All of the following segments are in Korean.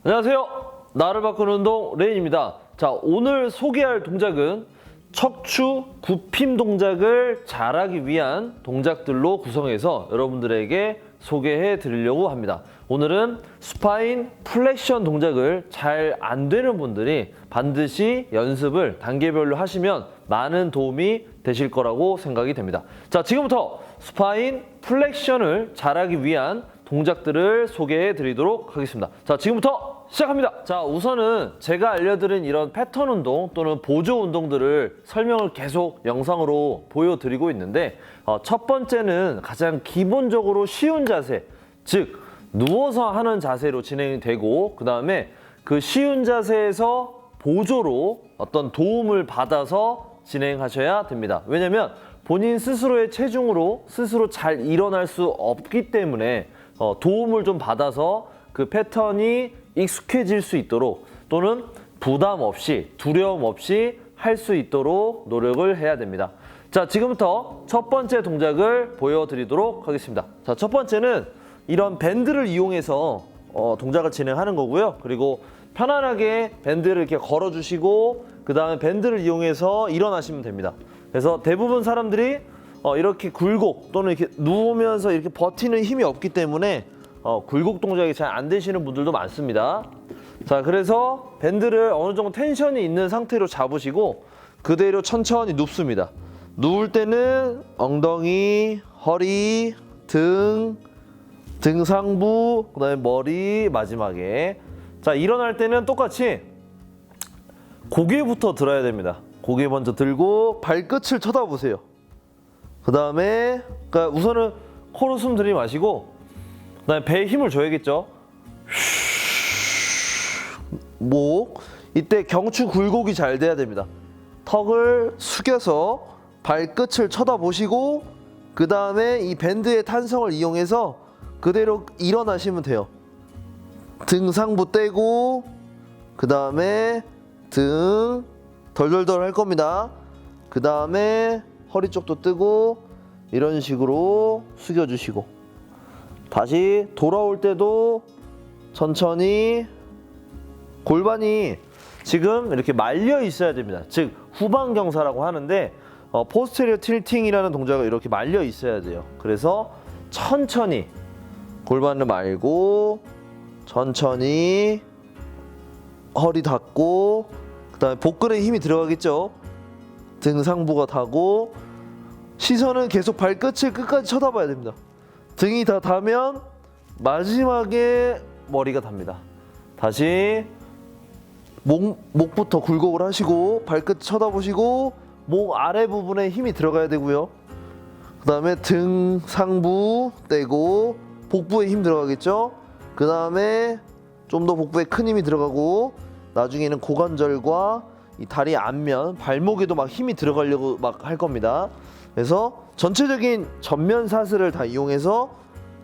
안녕하세요. 나를 바꾸는 운동 레인입니다. 자, 오늘 소개할 동작은 척추 굽힘 동작을 잘하기 위한 동작들로 구성해서 여러분들에게 소개해 드리려고 합니다. 오늘은 스파인 플렉션 동작을 잘 안 되는 분들이 반드시 연습을 단계별로 하시면 많은 도움이 되실 거라고 생각이 됩니다. 자, 지금부터 스파인 플렉션을 잘하기 위한 동작들을 소개해 드리도록 하겠습니다. 자, 지금부터 시작합니다. 자, 우선은 제가 알려드린 이런 패턴 운동 또는 보조 운동들을 설명을 계속 영상으로 보여드리고 있는데 첫 번째는 가장 기본적으로 쉬운 자세, 즉 누워서 하는 자세로 진행이 되고, 그 다음에 그 쉬운 자세에서 보조로 어떤 도움을 받아서 진행하셔야 됩니다. 왜냐면 본인 스스로의 체중으로 스스로 잘 일어날 수 없기 때문에 도움을 좀 받아서 그 패턴이 익숙해질 수 있도록, 또는 부담 없이 두려움 없이 할 수 있도록 노력을 해야 됩니다. 자, 지금부터 첫 번째 동작을 보여드리도록 하겠습니다. 자, 첫 번째는 이런 밴드를 이용해서 동작을 진행하는 거고요. 그리고 편안하게 밴드를 이렇게 걸어주시고, 그 다음에 밴드를 이용해서 일어나시면 됩니다. 그래서 대부분 사람들이 이렇게 굴곡 또는 이렇게 누우면서 이렇게 버티는 힘이 없기 때문에 굴곡 동작이 잘 안 되시는 분들도 많습니다. 자, 그래서 밴드를 어느 정도 텐션이 있는 상태로 잡으시고 그대로 천천히 눕습니다. 누울 때는 엉덩이, 허리, 등 상부, 그 다음에 머리 마지막에. 자, 일어날 때는 똑같이 고개부터 들어야 됩니다. 고개 먼저 들고 발끝을 쳐다보세요. 그 다음에 우선은 코로 숨 들이마시고, 그 다음에 배에 힘을 줘야겠죠. 목, 이때 경추 굴곡이 잘 돼야 됩니다. 턱을 숙여서 발끝을 쳐다보시고, 그 다음에 이 밴드의 탄성을 이용해서 그대로 일어나시면 돼요. 등 상부 떼고, 그 다음에 등 덜덜덜 할 겁니다. 그 다음에 허리 쪽도 뜨고, 이런 식으로 숙여주시고, 다시 돌아올 때도 천천히 골반이 지금 이렇게 말려 있어야 됩니다. 즉 후방경사라고 하는데 포스테리어 틸팅이라는 동작을 이렇게 말려 있어야 돼요. 그래서 천천히 골반을 말고 천천히 허리 닫고, 그 다음에 복근에 힘이 들어가겠죠. 등 상부가 닿고, 시선은 계속 발끝을 끝까지 쳐다봐야 됩니다. 등이 다 닿으면 마지막에 머리가 닿습니다. 다시 목부터 굴곡을 하시고 발끝 쳐다보시고, 목 아래 부분에 힘이 들어가야 되고요. 그 다음에 등 상부 떼고 복부에 힘 들어가겠죠. 그 다음에 좀 더 복부에 큰 힘이 들어가고, 나중에는 고관절과 이 다리 앞면, 발목에도 막 힘이 들어가려고 막 할 겁니다. 그래서 전체적인 전면 사슬을 다 이용해서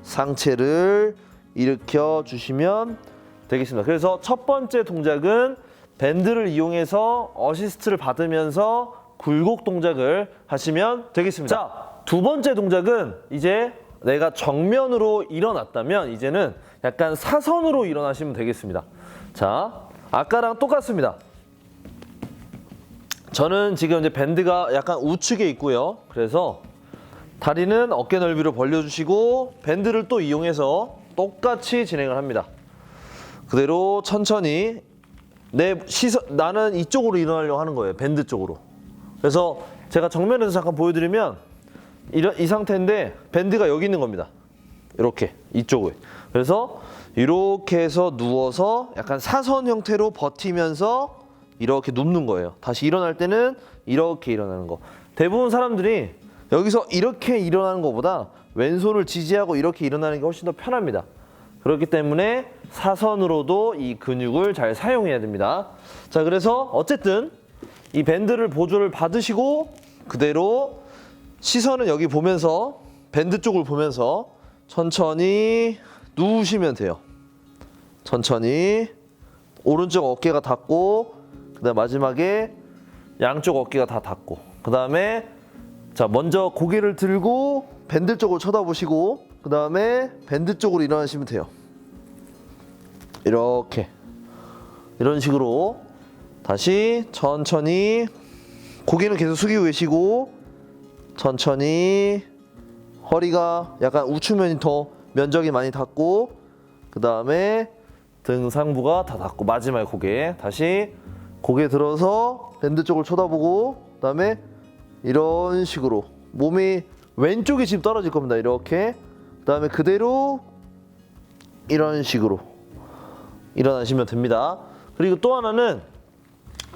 상체를 일으켜 주시면 되겠습니다. 그래서 첫 번째 동작은 밴드를 이용해서 어시스트를 받으면서 굴곡 동작을 하시면 되겠습니다. 자, 두 번째 동작은 이제 내가 정면으로 일어났다면 이제는 약간 사선으로 일어나시면 되겠습니다. 자, 아까랑 똑같습니다. 저는 지금 이제 밴드가 약간 우측에 있고요. 그래서 다리는 어깨 넓이로 벌려주시고 밴드를 또 이용해서 똑같이 진행을 합니다. 그대로 천천히 내 시선, 나는 이쪽으로 일어나려고 하는 거예요. 밴드 쪽으로. 그래서 제가 정면에서 잠깐 보여드리면 이 상태인데 밴드가 여기 있는 겁니다. 이렇게 이쪽에. 그래서 이렇게 해서 누워서 약간 사선 형태로 버티면서 이렇게 눕는 거예요. 다시 일어날 때는 이렇게 일어나는 거. 대부분 사람들이 여기서 이렇게 일어나는 것보다 왼손을 지지하고 이렇게 일어나는 게 훨씬 더 편합니다. 그렇기 때문에 사선으로도 이 근육을 잘 사용해야 됩니다. 자, 그래서 어쨌든 이 밴드를 보조를 받으시고 그대로 시선은 여기 보면서 밴드 쪽을 보면서 천천히 누우시면 돼요. 천천히 오른쪽 어깨가 닿고, 그 다음 마지막에 양쪽 어깨가 다 닿고, 그 다음에 자, 먼저 고개를 들고 밴드 쪽을 쳐다보시고, 그 다음에 밴드 쪽으로 일어나시면 돼요. 이렇게 이런 식으로 다시 천천히 고개는 계속 숙이고 계시고 천천히 허리가 약간 우측면이 더 면적이 많이 닿고 그 다음에 등 상부가 다 닿고 마지막에 고개 다시 고개 들어서 밴드 쪽을 쳐다보고 그 다음에 이런 식으로 몸이 왼쪽이 지금 떨어질 겁니다. 이렇게 그 다음에 그대로 이런 식으로 일어나시면 됩니다. 그리고 또 하나는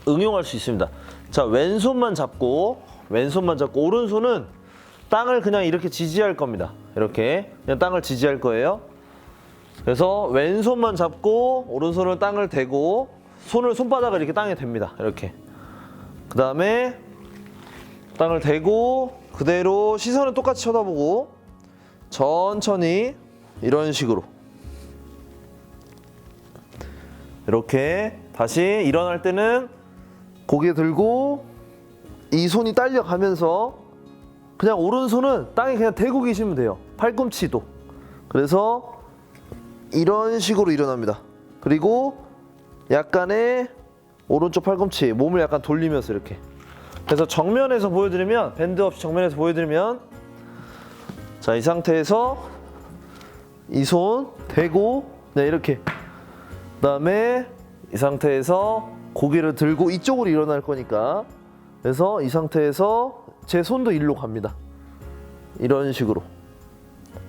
응용할 수 있습니다. 자, 왼손만 잡고 오른손은 땅을 그냥 이렇게 지지할 겁니다. 이렇게 그냥 땅을 지지할 거예요. 그래서 왼손만 잡고 오른손을 땅을 대고 손바닥을 이렇게 땅에 댑니다. 이렇게. 그 다음에 땅을 대고 그대로 시선은 똑같이 쳐다보고 천천히 이런 식으로 이렇게 다시 일어날 때는 고개 들고 이 손이 딸려가면서 그냥 오른손은 땅에 그냥 대고 계시면 돼요. 팔꿈치도. 그래서 이런 식으로 일어납니다. 그리고 약간의 오른쪽 팔꿈치 몸을 약간 돌리면서 이렇게. 그래서 정면에서 보여드리면 밴드 없이 정면에서 보여드리면 자, 이 상태에서 이 손 대고 네, 이렇게 그 다음에 이 상태에서 고개를 들고 이쪽으로 일어날 거니까 그래서 이 상태에서 제 손도 일로 갑니다. 이런 식으로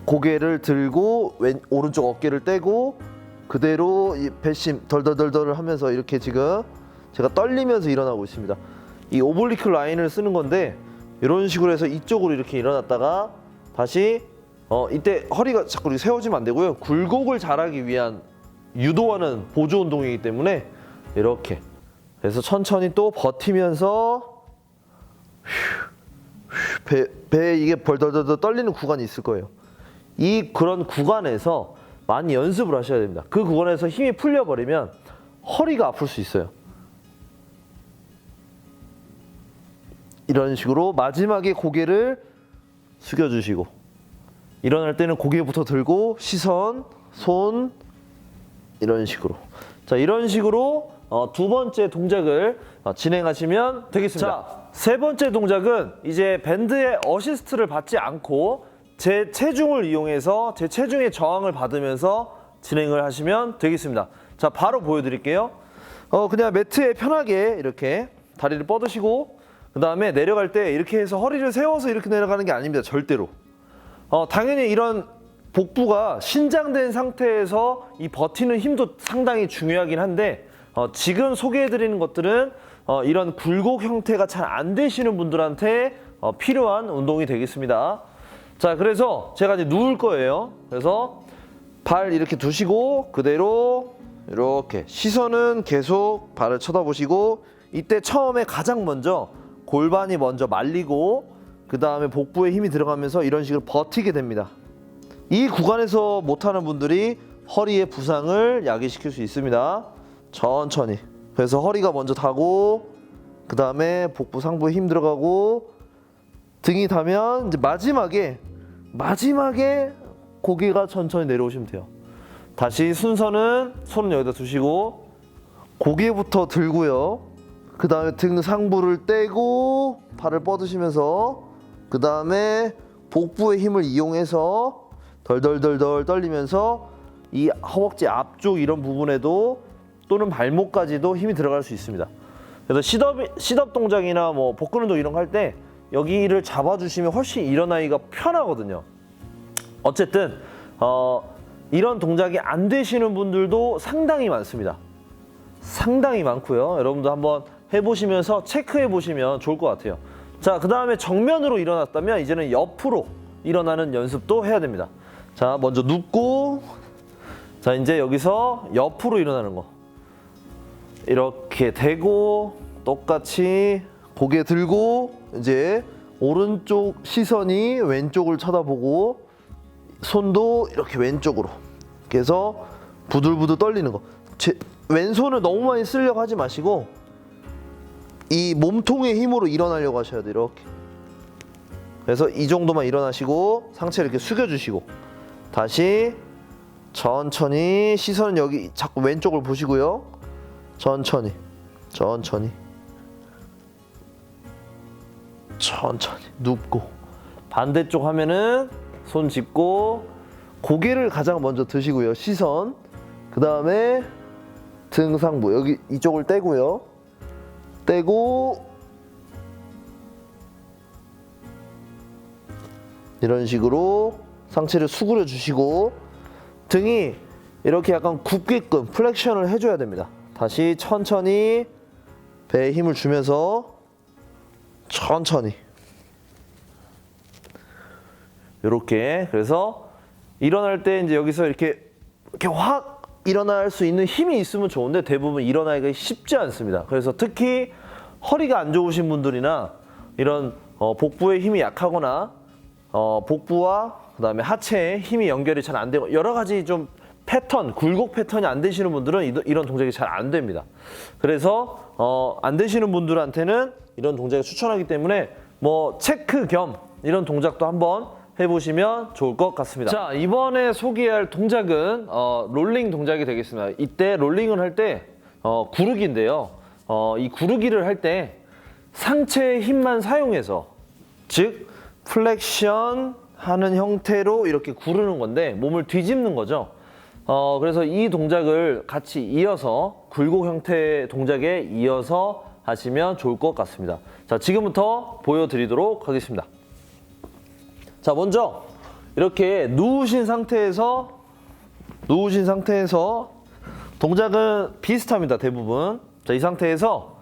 고개를 들고 오른쪽 어깨를 떼고 그대로 이 배심 덜덜덜덜 하면서 이렇게 지금 제가 떨리면서 일어나고 있습니다. 이 오블리크 라인을 쓰는 건데 이런 식으로 해서 이쪽으로 이렇게 일어났다가 다시 이때 허리가 자꾸 이렇게 세워지면 안 되고요. 굴곡을 잘하기 위한 유도하는 보조 운동이기 때문에 이렇게 그래서 천천히 또 버티면서 배 이게 벌덜덜 떨리는 구간이 있을 거예요. 그런 구간에서 많이 연습을 하셔야 됩니다. 그 구간에서 힘이 풀려버리면 허리가 아플 수 있어요. 이런 식으로 마지막에 고개를 숙여주시고 일어날 때는 고개부터 들고 시선, 손 이런 식으로 자 이런 식으로 두 번째 동작을 진행하시면 되겠습니다. 자, 세 번째 동작은 이제 밴드의 어시스트를 받지 않고 제 체중을 이용해서 제 체중의 저항을 받으면서 진행을 하시면 되겠습니다. 자, 바로 보여드릴게요. 그냥 매트에 편하게 이렇게 다리를 뻗으시고 그 다음에 내려갈 때 이렇게 해서 허리를 세워서 이렇게 내려가는 게 아닙니다. 절대로. 당연히 이런 복부가 신장된 상태에서 이 버티는 힘도 상당히 중요하긴 한데 지금 소개해드리는 것들은 이런 굴곡 형태가 잘 안 되시는 분들한테 필요한 운동이 되겠습니다. 자, 그래서 제가 이제 누울 거예요. 그래서 발 이렇게 두시고 그대로 이렇게 시선은 계속 발을 쳐다보시고 이때 처음에 가장 먼저 골반이 먼저 말리고 그 다음에 복부에 힘이 들어가면서 이런 식으로 버티게 됩니다. 이 구간에서 못하는 분들이 허리의 부상을 야기시킬 수 있습니다. 천천히. 그래서 허리가 먼저 닿고 그 다음에 복부 상부에 힘 들어가고 등이 닿으면 이제 마지막에 고개가 천천히 내려오시면 돼요. 다시 순서는 손은 여기다 두시고 고개부터 들고요. 그 다음에 등 상부를 떼고 발을 뻗으시면서 그 다음에 복부의 힘을 이용해서 덜덜덜덜 떨리면서 이 허벅지 앞쪽 이런 부분에도 또는 발목까지도 힘이 들어갈 수 있습니다. 그래서 시덥 동작이나 뭐 복근 운동 이런 거 할 때 여기를 잡아주시면 훨씬 일어나기가 편하거든요. 어쨌든 이런 동작이 안 되시는 분들도 상당히 많습니다. 상당히 많고요. 여러분도 한번 해보시면서 체크해 보시면 좋을 것 같아요. 자, 그 다음에 정면으로 일어났다면 이제는 옆으로 일어나는 연습도 해야 됩니다. 자, 먼저 눕고 자, 이제 여기서 옆으로 일어나는 거 이렇게 대고 똑같이 고개 들고 이제 오른쪽 시선이 왼쪽을 쳐다보고 손도 이렇게 왼쪽으로 이렇게 해서 부들부들 떨리는 거. 왼손을 너무 많이 쓰려고 하지 마시고 이 몸통의 힘으로 일어나려고 하셔야 돼요. 이렇게. 그래서 이 정도만 일어나시고 상체를 이렇게 숙여주시고 다시 천천히 시선은 여기 자꾸 왼쪽을 보시고요. 천천히 눕고, 반대쪽 하면은 손 짚고 고개를 가장 먼저 드시고요. 시선, 그 다음에 등상부, 여기 이쪽을 떼고요. 떼고 이런 식으로 상체를 수그려 주시고 등이 이렇게 약간 굽게끔 플렉션을 해줘야 됩니다. 다시 천천히 배에 힘을 주면서 천천히 이렇게. 그래서 일어날 때 이제 여기서 이렇게 확 일어날 수 있는 힘이 있으면 좋은데 대부분 일어나기가 쉽지 않습니다. 그래서 특히 허리가 안 좋으신 분들이나 이런 복부에 힘이 약하거나 복부와 그다음에 하체에 힘이 연결이 잘 안 되고 여러 가지 좀 패턴, 굴곡 패턴이 안 되시는 분들은 이런 동작이 잘 안 됩니다. 그래서 안 되시는 분들한테는 이런 동작을 추천하기 때문에 뭐 체크 겸 이런 동작도 한번 해보시면 좋을 것 같습니다. 자, 이번에 소개할 동작은 롤링 동작이 되겠습니다. 이때 롤링을 할 때 구르기인데요. 이 구르기를 할 때 상체의 힘만 사용해서, 즉 플렉션 하는 형태로 이렇게 구르는 건데 몸을 뒤집는 거죠. 그래서 이 동작을 같이 이어서 굴곡 형태 동작에 이어서 하시면 좋을 것 같습니다. 자, 지금부터 보여드리도록 하겠습니다. 자, 먼저 이렇게 누우신 상태에서 동작은 비슷합니다. 대부분. 자, 이 상태에서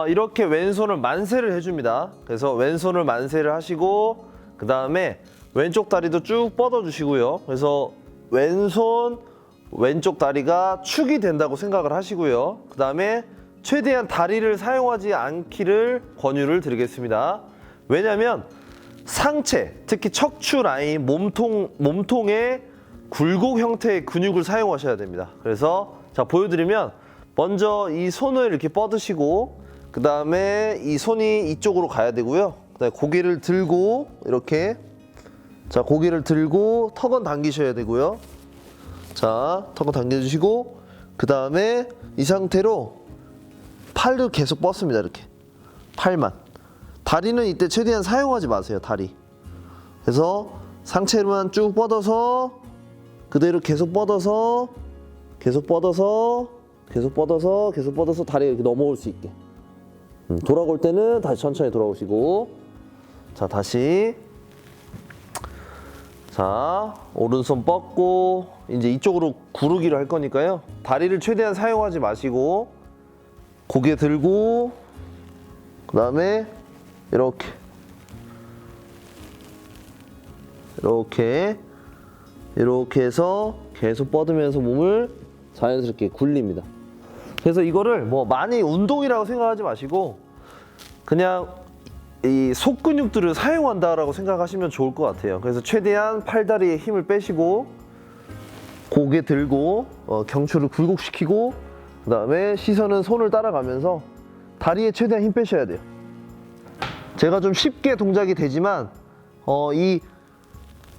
이렇게 왼손을 만세를 해줍니다. 그래서 왼손을 만세를 하시고 그 다음에 왼쪽 다리도 쭉 뻗어주시고요. 그래서 왼쪽 다리가 축이 된다고 생각을 하시고요. 그 다음에 최대한 다리를 사용하지 않기를 권유를 드리겠습니다. 왜냐하면 상체, 특히 척추 라인, 몸통의 굴곡 형태의 근육을 사용하셔야 됩니다. 그래서 자, 보여드리면 먼저 이 손을 이렇게 뻗으시고 그 다음에 이 손이 이쪽으로 가야 되고요. 그다음에 고개를 들고 이렇게, 자, 고개를 들고 턱은 당기셔야 되고요. 자, 턱은 당겨주시고 그 다음에 이 상태로 팔도 계속 뻗습니다. 이렇게 팔만. 다리는 이때 최대한 사용하지 마세요. 다리. 그래서 상체로만 쭉 뻗어서 그대로 계속 뻗어서 다리가 이렇게 넘어올 수 있게. 돌아올 때는 다시 천천히 돌아오시고, 자, 다시, 자, 오른손 뻗고 이제 이쪽으로 구르기를 할 거니까요. 다리를 최대한 사용하지 마시고 고개 들고 그 다음에 이렇게 해서 계속 뻗으면서 몸을 자연스럽게 굴립니다. 그래서 이거를 뭐 많이 운동이라고 생각하지 마시고 그냥 이 속근육들을 사용한다라고 생각하시면 좋을 것 같아요. 그래서 최대한 팔다리에 힘을 빼시고 고개 들고 경추를 굴곡시키고 그 다음에 시선은 손을 따라가면서 다리에 최대한 힘 빼셔야 돼요. 제가 좀 쉽게 동작이 되지만 이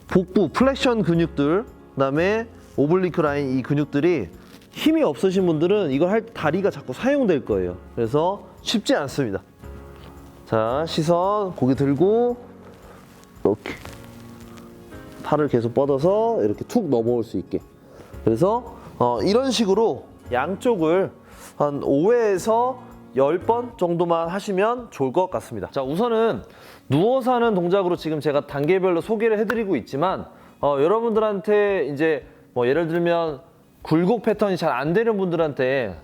복부 플렉션 근육들, 그 다음에 오블리크 라인 이 근육들이 힘이 없으신 분들은 이걸 할 때 다리가 자꾸 사용될 거예요. 그래서 쉽지 않습니다. 자, 시선, 고개 들고 이렇게 팔을 계속 뻗어서 이렇게 툭 넘어올 수 있게. 그래서 이런 식으로 양쪽을 한 5회에서 10번 정도만 하시면 좋을 것 같습니다. 자, 우선은 누워서 하는 동작으로 지금 제가 단계별로 소개를 해드리고 있지만 여러분들한테 이제 뭐 예를 들면 굴곡 패턴이 잘 안 되는 분들한테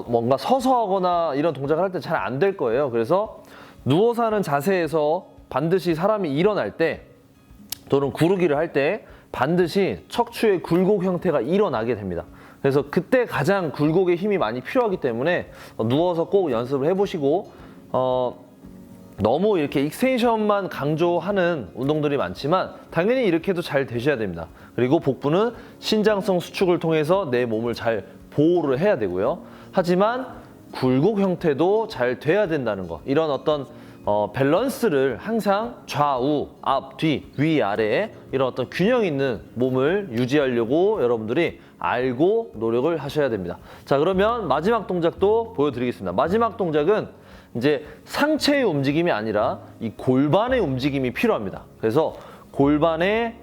뭔가 서서 하거나 이런 동작을 할 때 잘 안 될 거예요. 그래서 누워서 하는 자세에서 반드시 사람이 일어날 때 또는 구르기를 할 때 반드시 척추의 굴곡 형태가 일어나게 됩니다. 그래서 그때 가장 굴곡에 힘이 많이 필요하기 때문에 누워서 꼭 연습을 해보시고 너무 이렇게 익스텐션만 강조하는 운동들이 많지만 당연히 이렇게 해도 잘 되셔야 됩니다. 그리고 복부는 신장성 수축을 통해서 내 몸을 잘 보호를 해야 되고요. 하지만 굴곡 형태도 잘 돼야 된다는 거, 이런 어떤 밸런스를 항상 좌우, 앞, 뒤, 위, 아래 이런 어떤 균형 있는 몸을 유지하려고 여러분들이 알고 노력을 하셔야 됩니다. 자, 그러면 마지막 동작도 보여드리겠습니다. 마지막 동작은 이제 상체의 움직임이 아니라 이 골반의 움직임이 필요합니다. 그래서 골반의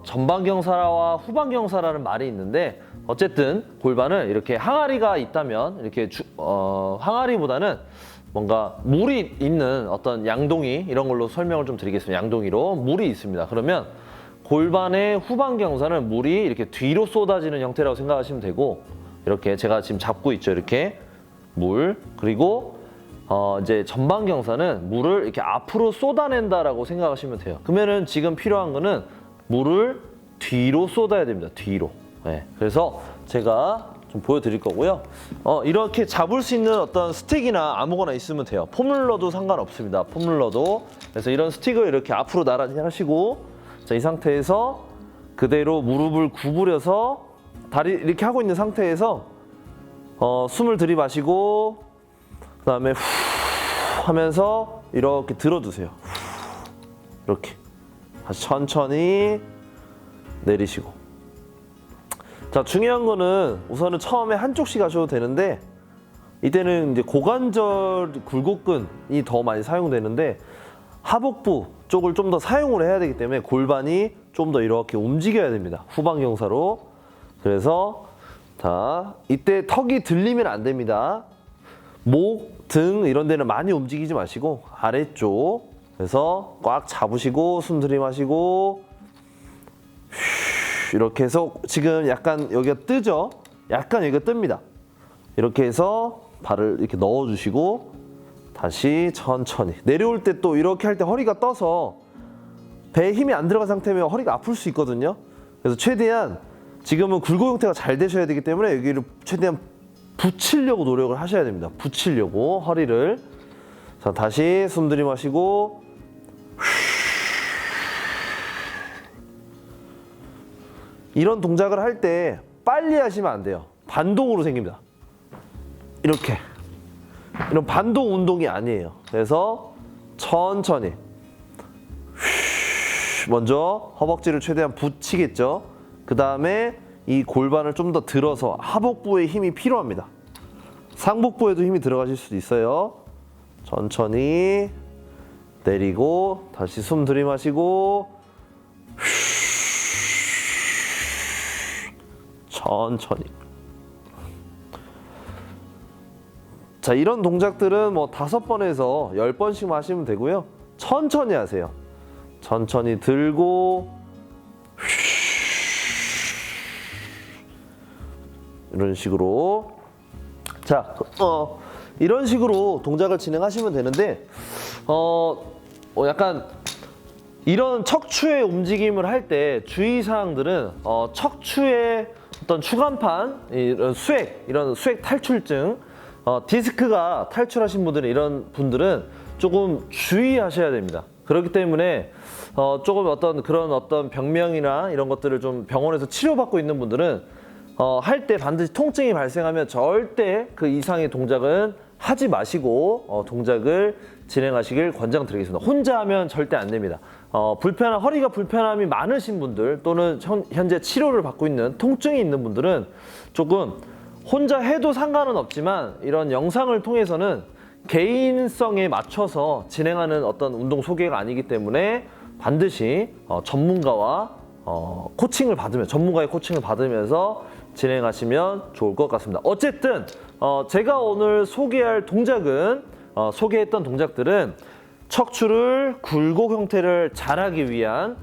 전방경사라와 후방경사라는 말이 있는데 어쨌든 골반은 이렇게 항아리가 있다면 이렇게 항아리보다는 뭔가 물이 있는 어떤 양동이 이런 걸로 설명을 좀 드리겠습니다. 양동이로 물이 있습니다. 그러면 골반의 후방경사는 물이 이렇게 뒤로 쏟아지는 형태라고 생각하시면 되고 이렇게 제가 지금 잡고 있죠. 이렇게 물 그리고 이제 전방경사는 물을 이렇게 앞으로 쏟아낸다라고 생각하시면 돼요. 그러면은 지금 필요한 거는 물을 뒤로 쏟아야 됩니다. 뒤로. 네, 그래서 제가 좀 보여드릴 거고요. 이렇게 잡을 수 있는 어떤 스틱이나 아무거나 있으면 돼요. 폼롤러도 상관없습니다. 폼롤러도. 그래서 이런 스틱을 이렇게 앞으로 나란히 하시고 자, 이 상태에서 그대로 무릎을 구부려서 다리 이렇게 하고 있는 상태에서 숨을 들이마시고 그다음에 후 하면서 이렇게 들어두세요. 이렇게 다시 천천히 내리시고. 자, 중요한 거는 우선은 처음에 한쪽씩 하셔도 되는데 이때는 이제 고관절 굴곡근이 더 많이 사용되는데 하복부 쪽을 좀 더 사용을 해야 되기 때문에 골반이 좀 더 이렇게 움직여야 됩니다. 후방경사로. 그래서 자, 이때 턱이 들리면 안 됩니다. 목, 등 이런 데는 많이 움직이지 마시고 아래쪽. 그래서 꽉 잡으시고 숨 들이마시고 이렇게 해서 지금 약간 여기가 뜨죠? 약간 여기가 뜹니다. 이렇게 해서 발을 이렇게 넣어주시고 다시 천천히 내려올 때 또 이렇게 할 때 허리가 떠서 배에 힘이 안 들어간 상태면 허리가 아플 수 있거든요. 그래서 최대한 지금은 굴곡 형태가 잘 되셔야 되기 때문에 여기를 최대한 붙이려고 노력을 하셔야 됩니다. 붙이려고 허리를. 자, 다시 숨 들이마시고 이런 동작을 할 때 빨리 하시면 안 돼요. 반동으로 생깁니다. 이렇게. 이런 반동 운동이 아니에요. 그래서 천천히 먼저 허벅지를 최대한 붙이겠죠. 그 다음에 이 골반을 좀 더 들어서 하복부에 힘이 필요합니다. 상복부에도 힘이 들어가실 수도 있어요. 천천히 내리고 다시 숨 들이마시고 천천히. 자, 이런 동작들은 뭐 5번에서 10번씩만 하시면 되고요. 천천히 하세요. 천천히 들고 이런 식으로. 자, 이런 식으로 동작을 진행하시면 되는데 약간 이런 척추의 움직임을 할 때 주의사항들은 척추의 어떤 추간판, 이런 수액 탈출증, 디스크가 탈출하신 분들은 이런 분들은 조금 주의하셔야 됩니다. 그렇기 때문에 조금 그런 어떤 병명이나 이런 것들을 좀 병원에서 치료받고 있는 분들은 할 때 반드시 통증이 발생하면 절대 그 이상의 동작은 하지 마시고 동작을 진행하시길 권장드리겠습니다. 혼자 하면 절대 안 됩니다. 허리가 불편함이 많으신 분들 또는 현재 치료를 받고 있는 통증이 있는 분들은 조금 혼자 해도 상관은 없지만 이런 영상을 통해서는 개인성에 맞춰서 진행하는 어떤 운동 소개가 아니기 때문에 반드시 전문가의 코칭을 받으면서 진행하시면 좋을 것 같습니다. 어쨌든 제가 오늘 소개했던 동작들은 척추를 굴곡 형태를 잘하기 위한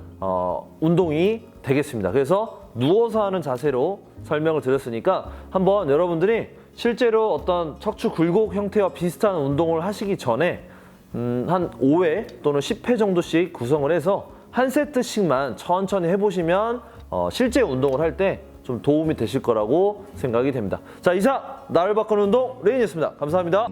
운동이 되겠습니다. 그래서 누워서 하는 자세로 설명을 드렸으니까 한번 여러분들이 실제로 어떤 척추 굴곡 형태와 비슷한 운동을 하시기 전에 한 5회 또는 10회 정도씩 구성을 해서 한 세트씩만 천천히 해보시면 실제 운동을 할 때 좀 도움이 되실 거라고 생각이 됩니다. 자, 이상 나를 바꾸는 운동 레인이었습니다. 감사합니다.